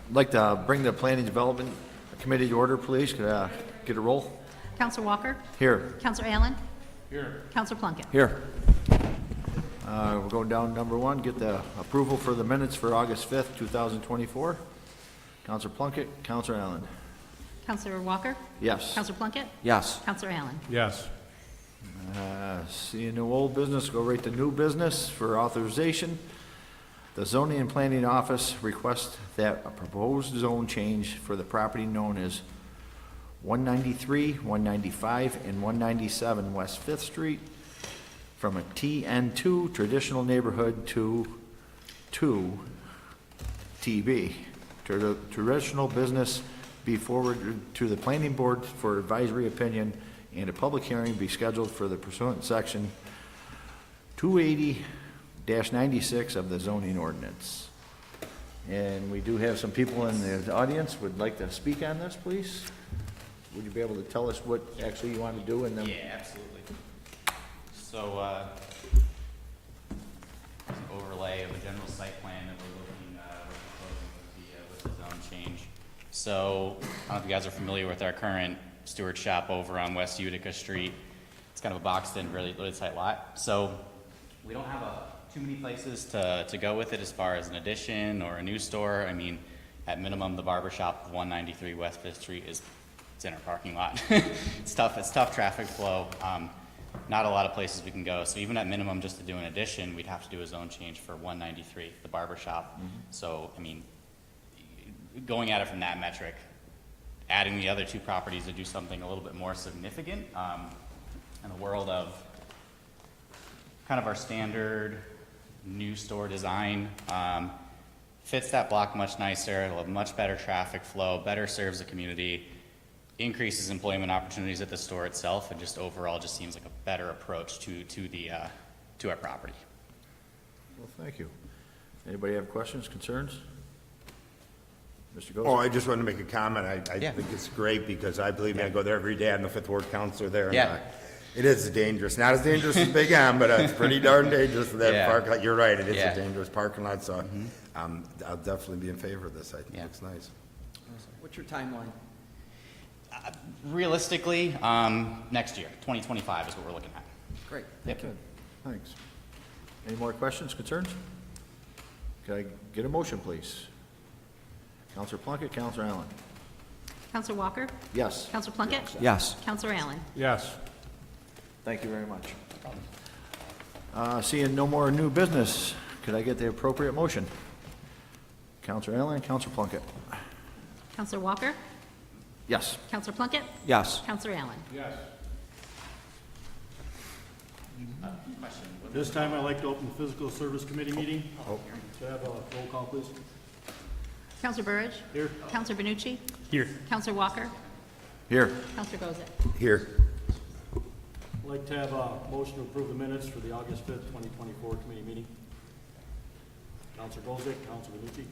I'd like to bring the Planning Development Committee to order, please. Could I get a roll? Counselor Walker? Here. Counselor Allen? Here. Counselor Plunkett? Here. We're going down to number one, get the approval for the minutes for August 5th, 2024. Counselor Plunkett, Counselor Allen. Counselor Walker? Yes. Counselor Plunkett? Yes. Counselor Allen? Yes. Seeing no old business, go right to new business for authorization. The Zoning and Planning Office requests that a proposed zone change for the property known as 193, 195, and 197 West Fifth Street from a TN2 traditional neighborhood to TB, traditional business, be forwarded to the planning board for advisory opinion, and a public hearing be scheduled for the pursuant section 280-96 of the zoning ordinance. And we do have some people in the audience would like to speak on this, please. Would you be able to tell us what actually you want to do and then? Yeah, absolutely. So, there's an overlay of a general site plan that we're proposing with the zone change. So, I don't know if you guys are familiar with our current Stewart shop over on West Utica Street. It's kind of a boxed-in, really tight lot. So, we don't have too many places to go with it as far as an addition or a new store. I mean, at minimum, the barber shop of 193 West Fifth Street it's in our parking lot. It's tough traffic flow. Not a lot of places we can go. So even at minimum, just to do an addition, we'd have to do a zone change for 193, the barber shop. Mm-hmm. So, I mean, going at it from that metric, adding the other two properties to do something a little bit more significant in the world of kind of our standard new store design, fits that block much nicer. It'll have much better traffic flow, better serves the community, increases employment opportunities at the store itself, and just overall just seems like a better approach to our property. Well, thank you. Anybody have questions, concerns? Mr. Oh, Goza? I just wanted to make a comment. I Yeah. think it's great because I believe me, I go there every day. I'm the Fifth Ward counselor there. And, Yeah. it is dangerous. Not as dangerous as Big M, but it's pretty darn dangerous for that Yeah. parking lot. You're right. It is Yeah. a dangerous parking lot. So I'll definitely be in favor of this. I think it's nice. What's your timeline? Realistically, next year, 2025 is what we're looking at. Great. Yep. Good, thanks. Any more questions, concerns? Can I get a motion, please? Counselor Plunkett, Counselor Allen. Counselor Walker? Yes. Counselor Plunkett? Yes. Counselor Allen? Yes. Thank you very much. Seeing no more new business, could I get the appropriate motion? Counselor Allen, Counselor Plunkett. Counselor Walker? Yes. Counselor Plunkett? Yes. Counselor Allen? Yes. Question. This time I'd like to open the Physical Service Committee meeting. Should I have a roll call, please? Counselor Burridge? Here. Counselor Benucci? Here. Counselor Walker? Here. Counselor Gozick? Here. I'd like to have a motion to approve the minutes for the August 5th, 2024 committee meeting. Counselor Golzick, Counselor Benucci.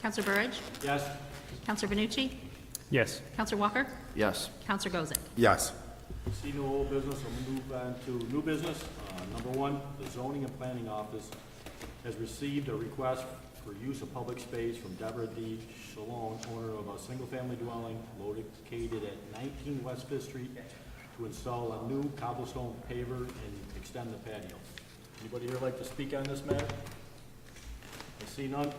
Counselor Burridge? Yes. Counselor Benucci? Yes. Counselor Walker? Yes. Counselor Gozick? Yes. See no old business, we'll move on to new business. Number one, the Zoning and Planning Office has received a request for use of public space from Deborah D. Shalom, owner of a single-family dwelling located at 19 West Fifth Street, to install a new cobblestone paver and extend the patio. Anybody here like to speak on this matter? I see none.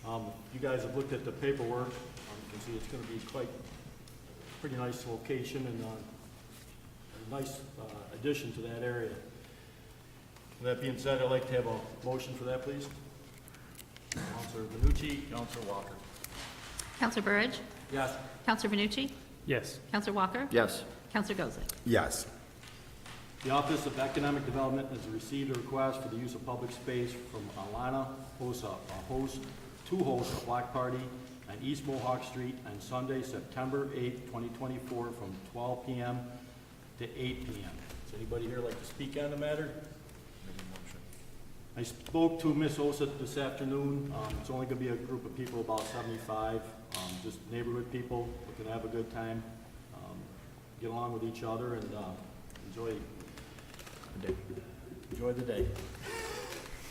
You guys have looked at the paperwork. You can see it's going to be quite a pretty nice location and a nice addition to that area. With that being said, I'd like to have a motion for that, please. Counselor Benucci, Counselor Walker. Counselor Burridge? Yes. Counselor Benucci? Yes. Counselor Walker? Yes. Counselor Gozick? Yes. The Office of Economic Development has received a request for the use of public space from Alana Hosa, to host a block party on East Mohawk Street on Sunday, September 8th, 2024, from 12 p.m. to 8 p.m. Does anybody here like to speak on the matter? I spoke to Ms. Osa this afternoon. It's only going to be a group of people, about 75, just neighborhood people looking to have a good time, get along with each other, and enjoy the day.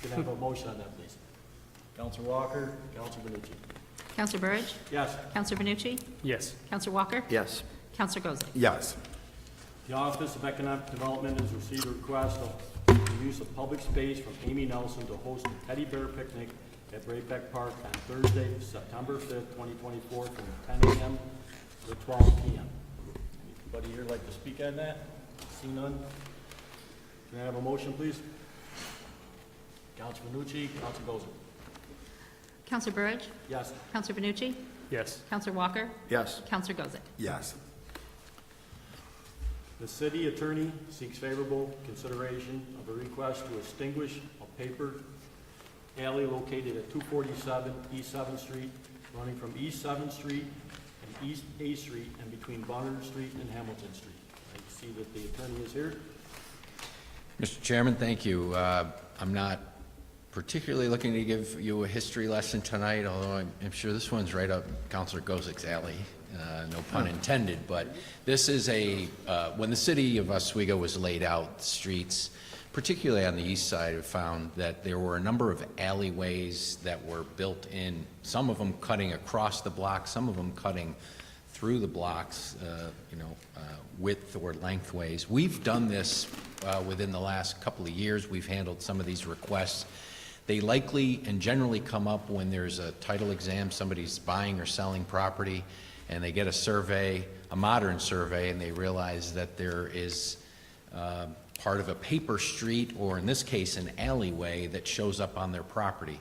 Can I have a motion on that, please? Counselor Walker, Counselor Benucci. Counselor Burridge? Yes. Counselor Benucci? Yes. Counselor Walker? Yes. Counselor Gozick? Yes. The Office of Economic Development has received a request for the use of public space from Amy Nelson to host a teddy bear picnic at Braebeck Park on Thursday, September 5th, 2024, from 10 a.m. to 12 p.m. Anybody here like to speak on that? See none? Can I have a motion, please? Counsel Benucci, Counsel Gozick. Counselor Burridge? Yes. Counselor Benucci? Yes. Counselor Walker? Yes. Counselor Gozick? Yes. The city attorney seeks favorable consideration of a request to extinguish a paper alley located at 247 East 7th Street, running from East 7th Street and East A Street and between Bonner Street and Hamilton Street. I see that the attorney is here. Mr. Chairman, thank you. I'm not particularly looking to give you a history lesson tonight, although I'm sure this one's right up Councilor Gozick's alley, no pun intended. But this is when the city of Oswego was laid out, the streets, particularly on the east side, have found that there were a number of alleyways that were built in, some of them cutting across the block, some of them cutting through the blocks, width or lengthways. We've done this within the last couple of years. We've handled some of these requests. They likely and generally come up when there's a title exam, somebody's buying or selling property, and they get a survey, a modern survey, and they realize that there is part of a paper street, or in this case, an alleyway that shows up on their property.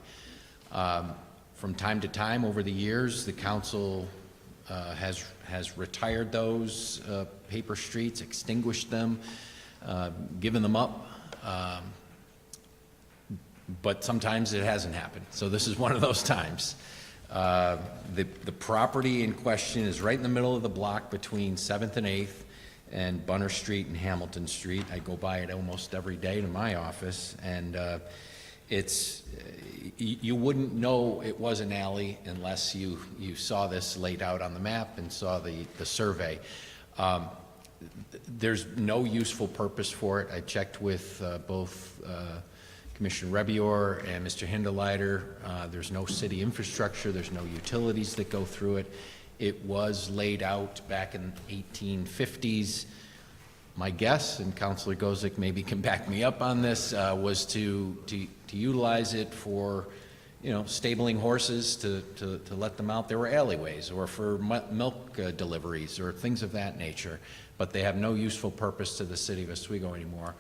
From time to time over the years, the council has retired those paper streets, extinguished them, given them up, but sometimes it hasn't happened. So this is one of those times. The property in question is right in the middle of the block between 7th and 8th and Bunner Street and Hamilton Street. I go by it almost every day to my office, and you wouldn't know it was an alley unless you saw this laid out on the map and saw the survey. There's no useful purpose for it. I checked with both Commissioner Rebior and Mr. Hindeleiter. There's no city infrastructure. There's no utilities that go through it. It was laid out back in 1850s. My guess, and Councilor Gozick maybe can back me up on this, was to utilize it for, stabling horses to let them out. There were alleyways, or for milk deliveries, or things of that nature. But they have no useful purpose to the city of Oswego anymore.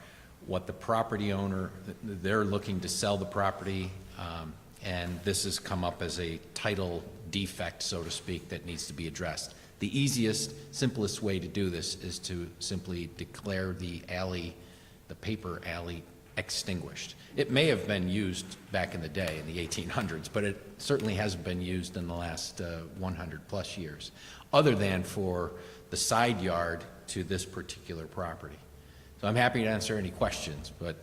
What the property owner, they're looking to sell the property, and this has come up as a title defect, so to speak, that needs to be addressed. The easiest, simplest way to do this is to simply declare the alley, the paper alley, extinguished. It may have been used back in the day, in the 1800s, but it certainly hasn't been used in the last 100 plus years, other than for the side yard to this particular property. So I'm happy to answer any questions, but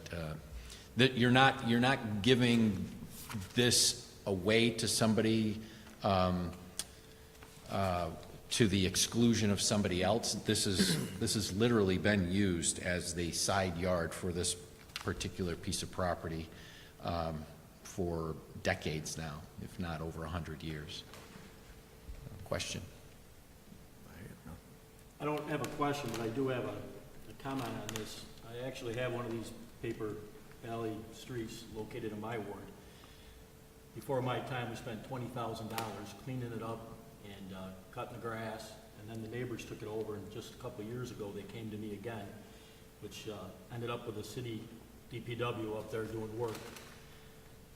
you're not giving this away to somebody to the exclusion of somebody else. This has literally been used as the side yard for this particular piece of property for decades now, if not over 100 years. Question? I don't have a question, but I do have a comment on this. I actually have one of these paper alley streets located in my ward. Before my time, we spent $20,000 cleaning it up and cutting the grass, and then the neighbors took it over, and just a couple of years ago, they came to me again, which ended up with the city DPW up there doing work.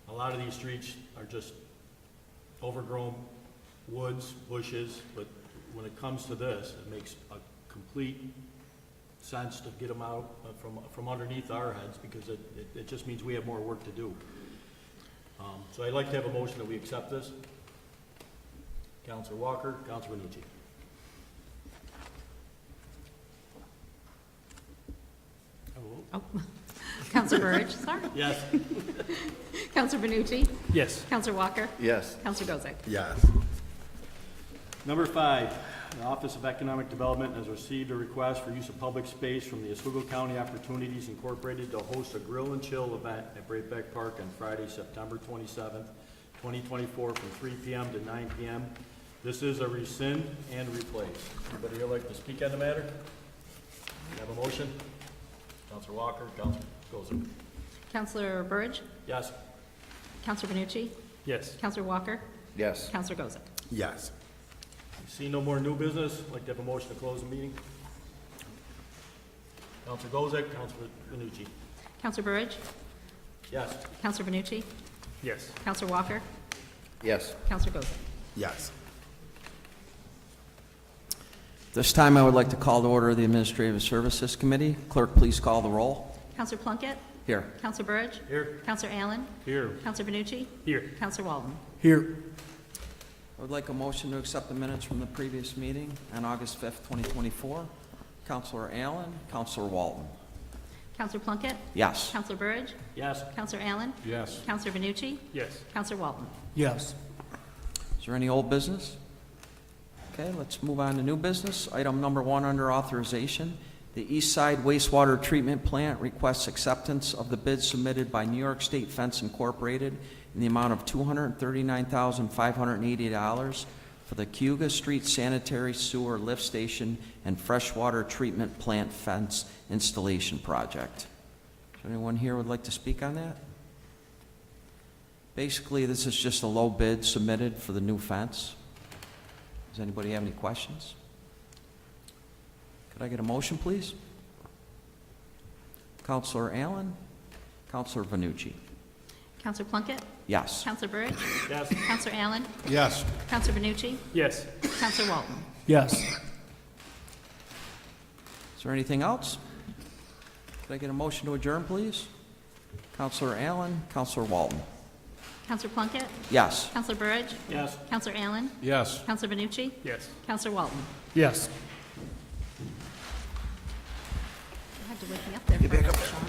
A lot of these streets are just overgrown woods, bushes, but when it comes to this, it makes a complete sense to get them out from underneath our heads, because it just means we have more work to do. So I'd like to have a motion that we accept this. Councilor Walker, Councilor Benucci. Oh, Counselor Burridge, sorry. Yes. Counselor Benucci? Yes. Counselor Walker? Yes. Counselor Gozick? Yes. Number 5, the Office of Economic Development has received a request for use of public space from the Oswego County Opportunities Incorporated to host a grill and chill event at Braebeck Park on Friday, September 27th, 2024, from 3 PM to 9 PM. This is a rescind and replace. Anybody here like to speak on the matter? You have a motion? Counselor Walker, Counselor Gozer. Counselor Burge, Yes? Counselor Benucci, Yes. Counselor Walker, Yes. Counselor Goza. Yes. See no more new business, I'd like to have a motion to close the meeting. Counselor Gozek, Counselor Benucci. Counselor Burge, Yes? Counselor Benucci, Yes. Counselor Walker, Yes. Counselor Goza. Yes. This time, I would like to call to order the Administrative Services Committee. Clerk, please call the roll. Counselor Plunkett, Here. Counselor Burge, Here? Counselor Allen, Here. Counselor Benucci, Here. Counselor Walton. Here. I would like a motion to accept the minutes from the previous meeting on August 5th, 2024. Counselor Allen, Counselor Walton. Counselor Plunkett, Yes. Counselor Burge, Yes? Counselor Allen, Yes. Counselor Benucci, Yes. Counselor Walton. Yes. Is there any old business? Okay, let's move on to new business. Item number 1 under authorization. The East Side Wastewater Treatment Plant requests acceptance of the bid submitted by New York State Fence Incorporated in the amount of $239,580 for the Cayuga Street Sanitary Sewer Lift Station and Freshwater Treatment Plant Fence Installation Project. Is there anyone here who would like to speak on that? Basically, this is just a low bid submitted for the new fence. Does anybody have any questions? Could I get a motion, please? Counselor Allen, Counselor Vanucci. Counselor Plunkett, Yes. Counselor Burge, Yes? Counselor Allen, Yes. Counselor Benucci, Yes. Counselor Walton. Yes. Is there anything else? Could I get a motion to adjourn, please? Counselor Allen, Counselor Walton. Counselor Plunkett, Yes. Counselor Burge, Yes. Counselor Allen, Yes. Counselor Benucci, Yes. Counselor Walton. Yes. You had to wake me up there for a minute, Sean.